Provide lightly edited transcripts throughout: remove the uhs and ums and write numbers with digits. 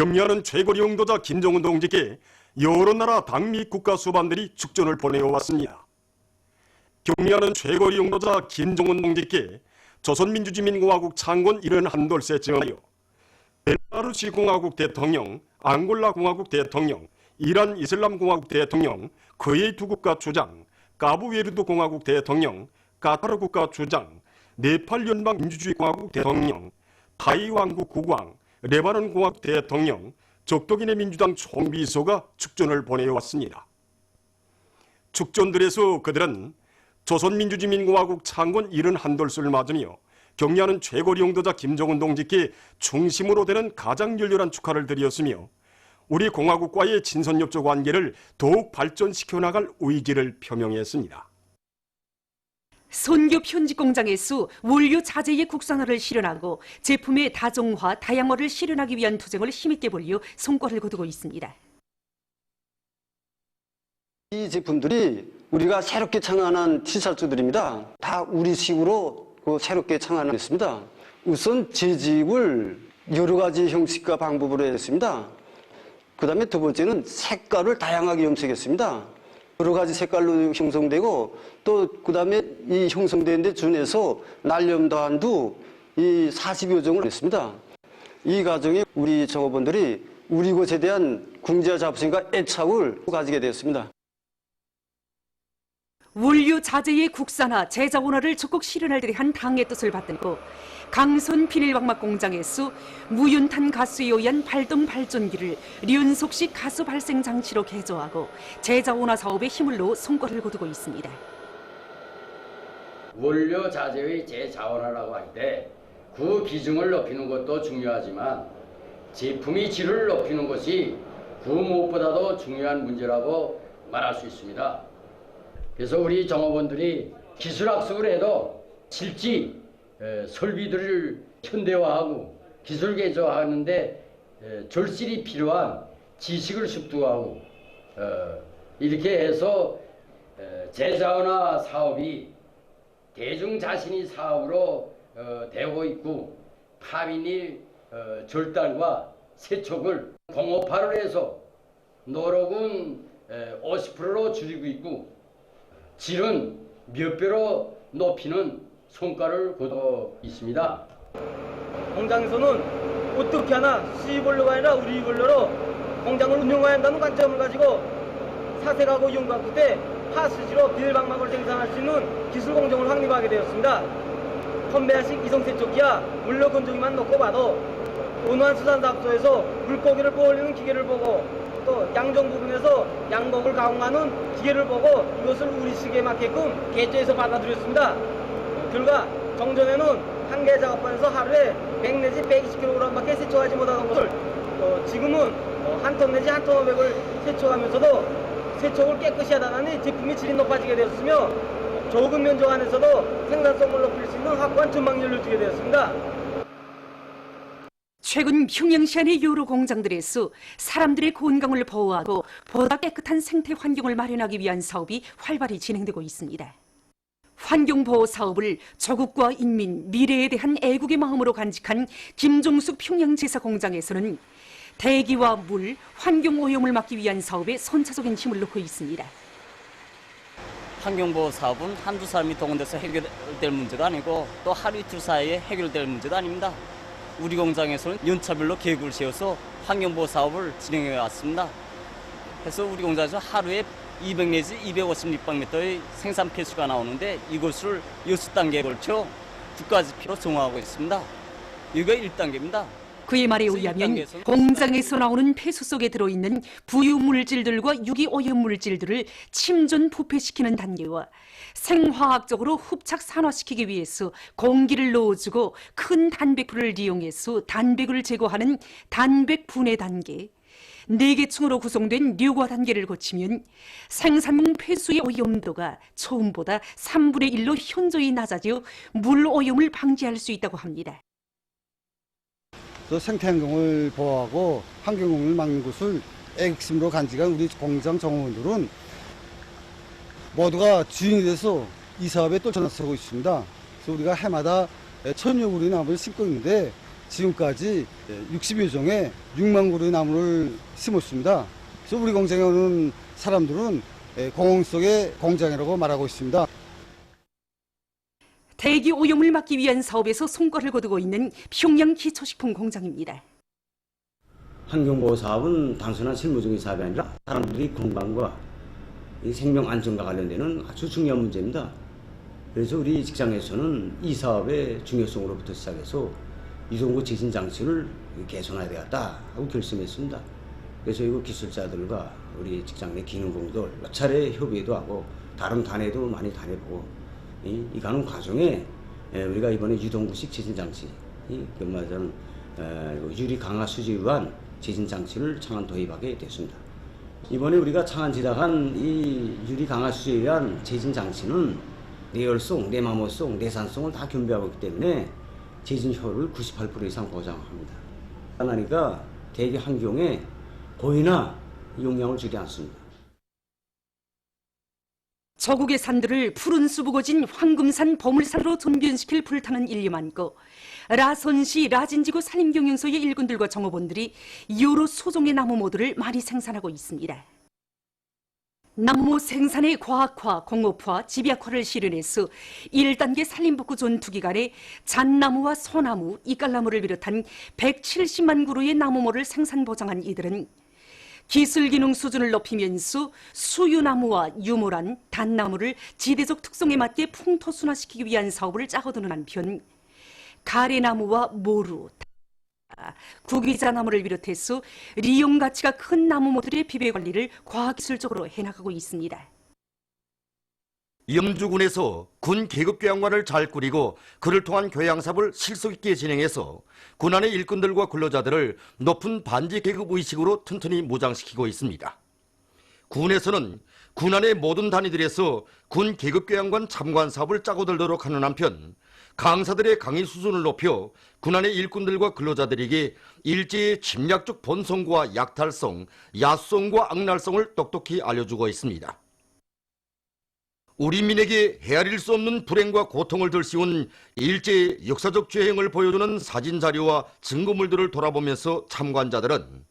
경리하는 최고리 용도자 김정은 동지께 여러 나라 당 및 국가 수반들이 축전을 보내어왔습니다. 경리하는 최고리 용도자 김정은 동지께 조선민주주의민공화국 창건 71돌세 증하여 벨라루시 공화국 대통령, 앙골라 공화국 대통령, 이란 이슬람 공화국 대통령, 쿠웨이트 두 국가 주장, 카브베르데 공화국 대통령, 카타르 국가 주장, 네팔 연방 민주주의 공화국 대통령, 타이 왕국 국왕, 레바논 공화국 대통령, 적도기네 민주당 총비서가 축전을 보내왔습니다. 축전들에서 그들은 조선민주주의민공화국 창건 71돌수를 맞으며 경리하는 최고리 용도자 김정은 동지께 중심으로 되는 가장 열렬한 축하를 드렸으며 우리 공화국과의 친선협조 관계를 더욱 발전시켜 나갈 의지를 표명했습니다. 손교 편집 공장에서 원료 자재의 국산화를 실현하고 제품의 다종화, 다양화를 실현하기 위한 투쟁을 힘있게 벌여 성과를 거두고 있습니다. 이 제품들이 우리가 새롭게 창안한 티셔츠들입니다. 다 우리식으로 새롭게 창안했습니다. 우선 재집을 여러 가지 형식과 방법으로 했습니다. 그 다음에 두 번째는 색깔을 다양하게 염색했습니다. 여러 가지 색깔로 형성되고 또 그 다음에 이 형성된 데 준해서 날염도한도 이 40여 종을 했습니다. 이 과정에 우리 종업원들이 우리 곳에 대한 궁지와 자부심과 애착을 가지게 되었습니다. 원료 자재의 국산화, 제자원화를 적극 실현할 한 당의 뜻을 받들고 강선 비닐방막 공장에서 무연탄 가스에 의한 발동 발전기를 연속식 가스 발생 장치로 개조하고 제자원화 사업에 힘을 넣어 성과를 거두고 있습니다. 원료 자재의 재자원화라고 할 때 그 비중을 높이는 것도 중요하지만 제품의 질을 높이는 것이 그 무엇보다도 중요한 문제라고 말할 수 있습니다. 그래서 우리 종업원들이 기술학습을 해도 실지 설비들을 현대화하고 기술 개조하는데 절실히 필요한 지식을 습득하고 이렇게 해서 재자원화 사업이 대중 자신이 사업으로 되고 있고 파비닐 절단과 세척을 공업화를 해서 노력은 50%로 줄이고 있고 질은 몇 배로 높이는 성과를 거두고 있습니다. 공장에서는 어떻게 하나 시벌로가 아니라 우리벌로로 공장을 운영해야 한다는 관점을 가지고 사색하고 연구한 끝에 파스지로 비닐방막을 생산할 수 있는 기술 공정을 확립하게 되었습니다. 컨베어식 이성세척기와 물로 건조기만 놓고 봐도 온화수산사업소에서 물고기를 부어올리는 기계를 보고 또 양정 부분에서 양복을 가공하는 기계를 보고 이것을 우리식에 맞게끔 개조해서 받아들였습니다. 결과 정전에는 한 개 작업반에서 하루에 100 내지 120kg밖에 세척하지 못하던 것을 지금은 한 톤 내지 한 톤 500을 세척하면서도 세척을 깨끗이 하다 보니 제품이 질이 높아지게 되었으며 적은 면적 안에서도 생산성을 높일 수 있는 확고한 전망률을 주게 되었습니다. 최근 평양시안의 여러 공장들에서 사람들의 건강을 보호하고 보다 깨끗한 생태 환경을 마련하기 위한 사업이 활발히 진행되고 있습니다. 환경보호 사업을 조국과 인민, 미래에 대한 애국의 마음으로 간직한 김종숙 평양제사공장에서는 대기와 물, 환경오염을 막기 위한 사업에 선차적인 힘을 놓고 있습니다. 환경보호 사업은 한두 사람이 동원돼서 해결될 문제도 아니고 또 하루 이틀 사이에 해결될 문제도 아닙니다. 우리 공장에서는 연차별로 계획을 세워서 환경보호 사업을 진행해 왔습니다. 그래서 우리 공장에서 하루에 200 내지 250立方미터의 생산 폐수가 나오는데 이것을 6단계에 걸쳐 국가지표로 정화하고 있습니다. 이거 1단계입니다. 그의 말에 의하면 공장에서 나오는 폐수 속에 들어있는 부유물질들과 유기오염물질들을 침전 부패시키는 단계와 생화학적으로 흡착 산화시키기 위해서 공기를 넣어주고 큰 단백불을 이용해서 단백을 제거하는 단백 분해 단계, 4개 층으로 구성된 류과 단계를 거치면 생산용 폐수의 오염도가 처음보다 3분의 1로 현저히 낮아져 물 오염을 방지할 수 있다고 합니다. 생태환경을 보호하고 환경오염을 막는 것을 핵심으로 간직한 우리 공장 정원들은 모두가 주인이 돼서 이 사업에 또 전화서고 있습니다. 그래서 우리가 해마다 1000여 그루의 나무를 심고 있는데 지금까지 60여 종의 6만 그루의 나무를 심었습니다. 그래서 우리 공장에 오는 사람들은 공원 속의 공장이라고 말하고 있습니다. 대기 오염을 막기 위한 사업에서 성과를 거두고 있는 평양 기초식품 공장입니다. 환경보호 사업은 단순한 실무적인 사업이 아니라 사람들이 건강과 이 생명 안전과 관련되는 아주 중요한 문제입니다. 그래서 우리 직장에서는 이 사업의 중요성으로부터 시작해서 이동구 제진 장치를 개선해야 되겠다 하고 결심했습니다. 그래서 이거 기술자들과 우리 직장 내 기능공들 몇 차례 협의도 하고 다른 단에도 많이 다녀보고 이 가는 과정에 우리가 이번에 유동구식 제진 장치, 말하자면 유리 강화 수지에 의한 제진 장치를 창안 도입하게 됐습니다. 이번에 우리가 창안 제작한 이 유리 강화 수지에 의한 제진 장치는 내열성, 내마모성, 내산성을 다 겸비하고 있기 때문에 제진 효율을 98% 이상 보장합니다. 하나니까 대기 환경에 거의나 영향을 주지 않습니다. 저국의 산들을 푸른 수북어진 황금산 보물산으로 전변시킬 불타는 인류 많고 라선시 라진지구 산림경영소의 일꾼들과 정업원들이 여러 소종의 나무 모두를 많이 생산하고 있습니다. 나무 생산의 과학화, 공업화, 집약화를 실현해서 1단계 산림복구 전투 기간에 잣나무와 소나무, 이깔나무를 비롯한 170만 그루의 나무모를 생산 보장한 이들은 기술 기능 수준을 높이면서 수유나무와 유모란, 단나무를 지대적 특성에 맞게 풍토순화시키기 위한 사업을 짜고드는 한편 가래나무와 모루, 구기자나무를 비롯해서 리용 가치가 큰 나무모들의 비배 관리를 과학기술적으로 해나가고 있습니다. 염주군에서 군 계급교양관을 잘 꾸리고 그를 통한 교양사업을 실속 있게 진행해서 군안의 일꾼들과 근로자들을 높은 반지 계급 의식으로 튼튼히 무장시키고 있습니다. 군에서는 군안의 모든 단위들에서 군 계급교양관 참관 사업을 짜고 들도록 하는 한편 강사들의 강의 수준을 높여 군안의 일꾼들과 근로자들에게 일제의 침략적 본성과 약탈성, 야성과 악랄성을 똑똑히 알려주고 있습니다. 우리 민에게 헤아릴 수 없는 불행과 고통을 들씌운 일제의 역사적 죄행을 보여주는 사진자료와 증거물들을 돌아보면서 참관자들은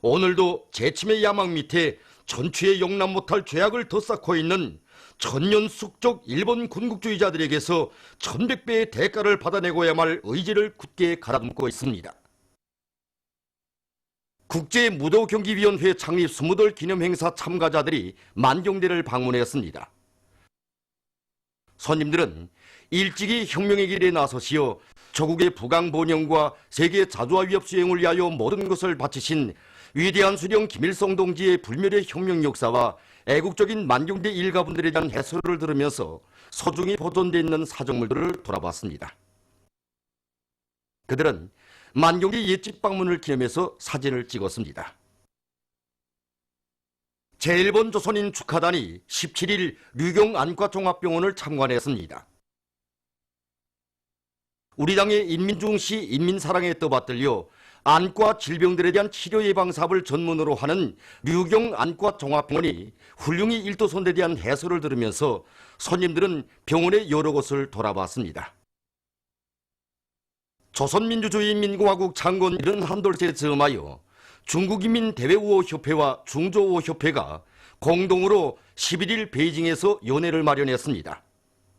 오늘도 재침의 야망 밑에 전추에 용납 못할 죄악을 더 쌓고 있는 천년 숙적 일본 군국주의자들에게서 1100배의 대가를 받아내고야만 할 의지를 굳게 가다듬고 있습니다. 국제무도경기위원회 창립 20돌 기념행사 참가자들이 만경대를 방문했습니다. 손님들은 일찍이 혁명의 길에 나서시어 조국의 부강번영과 세계 자주화 위협 수행을 위하여 모든 것을 바치신 위대한 수령 김일성 동지의 불멸의 혁명 역사와 애국적인 만경대 일가분들에 대한 해설을 들으면서 소중히 보존되어 있는 사정물들을 돌아봤습니다. 그들은 만경대 옛집 방문을 기념해서 사진을 찍었습니다. 제1번 조선인 축하단이 17일 류경 안과종합병원을 참관했습니다. 우리 당의 인민중시 인민사랑에 떠받들려 안과 질병들에 대한 치료 예방 사업을 전문으로 하는 류경 안과종합병원이 훌륭히 일도선에 대한 해설을 들으면서 손님들은 병원의 여러 곳을 돌아봤습니다. 조선민주주의인민공화국 창건 71돌째 즈음하여 중국인민대외우호협회와 중조우호협회가 공동으로 11일 베이징에서 연회를 마련했습니다.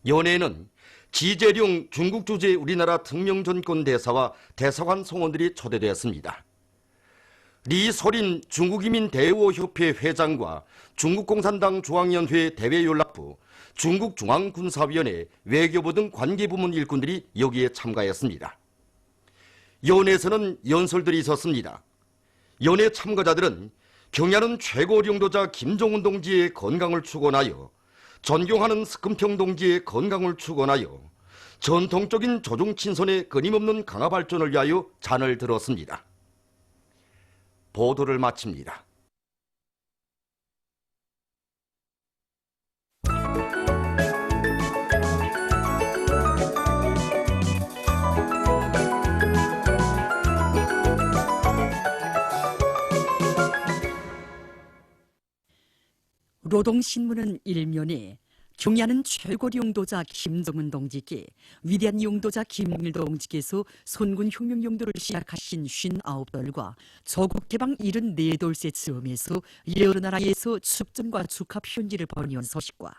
연회에는 지재룡 중국 주재 우리나라 특명전권 대사와 대사관 성원들이 초대되었습니다. 리소린 중국인민대외우호협회 회장과 중국공산당 중앙위원회 대외연락부, 중국중앙군사위원회, 외교부 등 관계부문 일꾼들이 여기에 참가했습니다. 연회에서는 연설들이 있었습니다. 연회 참가자들은 경야는 최고領導자 김정은 동지의 건강을 축원하여 존경하는 스금평 동지의 건강을 축원하여 전통적인 조중친선의 끊임없는 강화 발전을 위하여 잔을 들었습니다. 보도를 마칩니다. 노동신문은 일면에 경야는 최고리 용도자 김정은 동지께 위대한 용도자 김일 동지께서 선군 혁명 용도를 시작하신 59돌과 조국 개방 74돌새 즈음에서 여러 나라에서 축전과 축하 편지를 보내온 소식과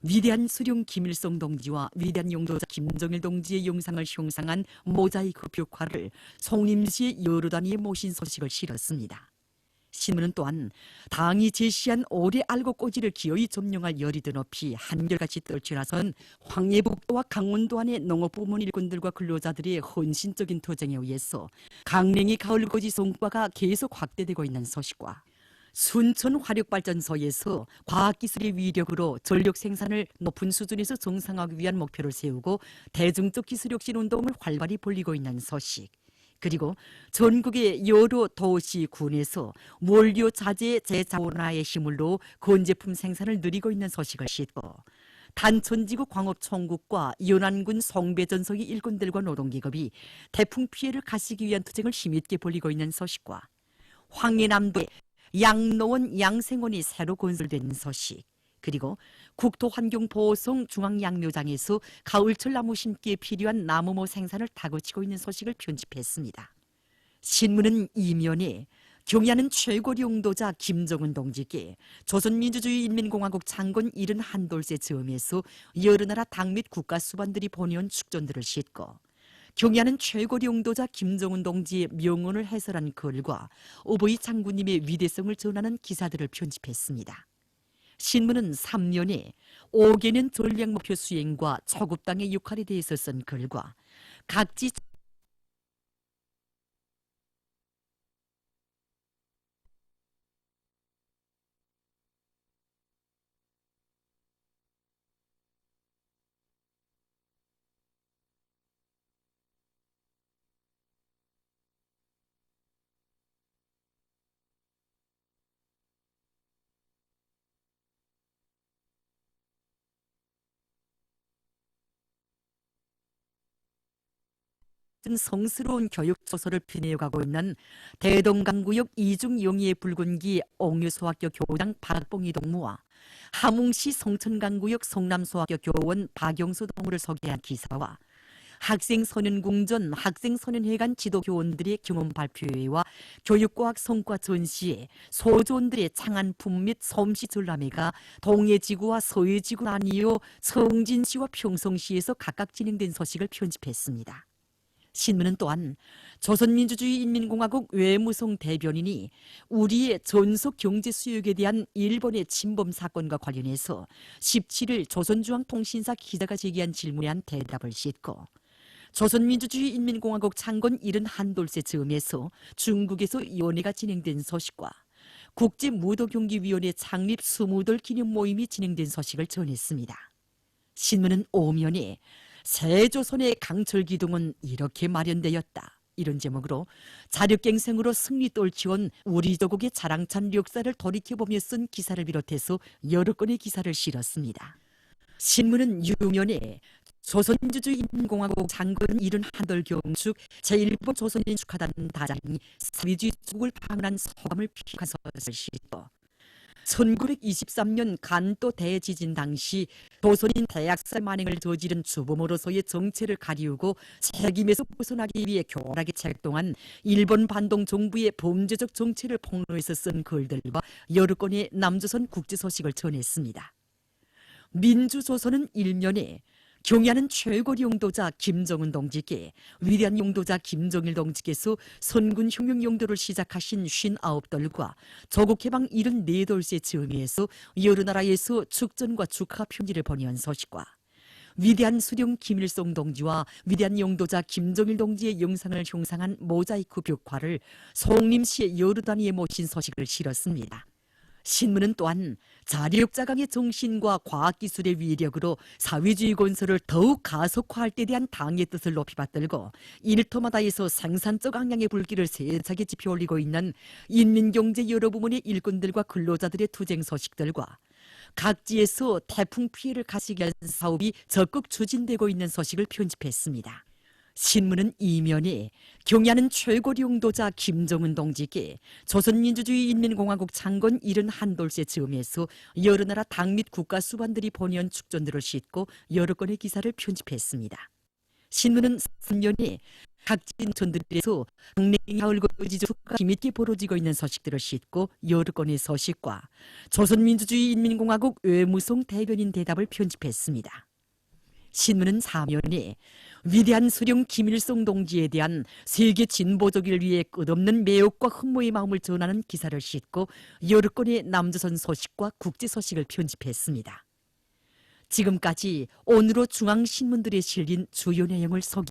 위대한 수령 김일성 동지와 위대한 용도자 김정일 동지의 영상을 형상한 모자이크 벽화를 송림시의 여러 단위에 모신 소식을 실었습니다. 신문은 또한 당이 제시한 오래 알고 꼬지를 기어이 점령할 열이 높이 한결같이 떨쳐나선 황해북도와 강원도 안의 농업부문 일꾼들과 근로자들의 헌신적인 투쟁에 의해서 강냉이 가을고지 성과가 계속 확대되고 있는 소식과 순천 화력발전소에서 과학기술의 위력으로 전력 생산을 높은 수준에서 정상화하기 위한 목표를 세우고 대중적 기술혁신 운동을 활발히 벌이고 있는 소식, 그리고 전국의 여러 도시, 군에서 원료 자재 재자원화의 힘으로 건제품 생산을 늘리고 있는 소식을 싣고 단천지구 광업총국과 연안군 송배전성의 일꾼들과 노동기업이 태풍 피해를 가시기 위한 투쟁을 힘있게 벌이고 있는 소식과 황해남도에 양로원 양생원이 새로 건설된 소식, 그리고 국토환경보호성 중앙양묘장에서 가을철 나무 심기에 필요한 나무모 생산을 다그치고 있는 소식을 편집했습니다. 신문은 이면에 경야는 최고리 용도자 김정은 동지께 조선민주주의인민공화국 창건 71돌새 즈음에서 여러 나라 당 및 국가 수반들이 보내온 축전들을 싣고 경야는 최고리 용도자 김정은 동지의 명언을 해설한 글과 오보이 장군님의 위대성을 전하는 기사들을 편집했습니다. 신문은 3년에 5개년 전략목표 수행과 초급당의 역할에 대해서 쓴 글과 각지 성스러운 교육 조서를 펴내어가고 있는 대동강구역 이중영희의 붉은기 옥류소학교 교장 박봉희 동무와 함흥시 성천강구역 성남소학교 교원 박영수 동무를 소개한 기사와 학생소년궁전 학생소년회관 지도교원들의 경험 발표회와 교육과학 성과 전시회, 소조원들의 창안품 및 솜씨 전람회가 동해지구와 서해지구 나뉘어 청진시와 평성시에서 각각 진행된 소식을 편집했습니다. 신문은 또한 조선민주주의인민공화국 외무성 대변인이 우리의 전속 경제 수역에 대한 일본의 침범 사건과 관련해서 17일 조선중앙통신사 기자가 제기한 질문에 한 대답을 싣고 조선민주주의인민공화국 창건 71돌새 즈음에서 중국에서 연회가 진행된 소식과 국제무도경기위원회 창립 20돌 기념 모임이 진행된 소식을 전했습니다. 신문은 오면에 새 조선의 강철 기둥은 이렇게 마련되었다, 이런 제목으로 자력갱생으로 승리 떨치온 우리 조국의 자랑찬 역사를 돌이켜보며 쓴 기사를 비롯해서 여러 건의 기사를 실었습니다. 신문은 유면에 조선민주주의인민공화국 창건 71돌 경축 제1번 조선인 축하단 다장이 사회주의 조국을 방문한 소감을 피력한 소설을 싣고 1923년 간도 대지진 당시 조선인 대학살 만행을 저지른 주범으로서의 정체를 가리우고 책임에서 벗어나기 위해 교활하게 책동한 일본 반동 정부의 범죄적 정체를 폭로해서 쓴 글들과 여러 건의 남조선 국제 소식을 전했습니다. 민주조선은 일면에 경야는 최고리 용도자 김정은 동지께 위대한 용도자 김정일 동지께서 선군 혁명 용도를 시작하신 59돌과 조국 개방 74돌새 즈음에서 여러 나라에서 축전과 축하 편지를 보내온 소식과 위대한 수령 김일성 동지와 위대한 용도자 김정일 동지의 영상을 형상한 모자이크 벽화를 송림시의 여러 단위에 모신 소식을 실었습니다. 신문은 또한 자력자강의 정신과 과학기술의 위력으로 사회주의 건설을 더욱 가속화할 때 대한 당의 뜻을 높이 받들고 일터마다에서 생산적 악량의 불길을 세차게 지펴올리고 있는 인민경제 여러 부문의 일꾼들과 근로자들의 투쟁 소식들과 각지에서 태풍 피해를 가시게 한 사업이 적극 추진되고 있는 소식을 편집했습니다. 신문은 이면에 경야는 최고 용도자 김정은 동지께 조선민주주의인민공화국 창건 71돌째 즈음에서 여러 나라 당 및 국가 수반들이 본의한 축전들을 싣고 여러 건의 기사를 편집했습니다. 신문은 3년에 각 진촌들에서 강냉이 가을고 의지조가 힘있게 벌어지고 있는 소식들을 싣고 여러 건의 소식과 조선민주주의인민공화국 외무성 대변인 대답을 편집했습니다. 신문은 4면에 위대한 수령 김일성 동지에 대한 세계 진보적을 위해 끝없는 매혹과 흠모의 마음을 전하는 기사를 싣고 여러 건의 남조선 소식과 국제 소식을 편집했습니다. 지금까지 오늘로 중앙신문들에 실린 주요 내용을 소개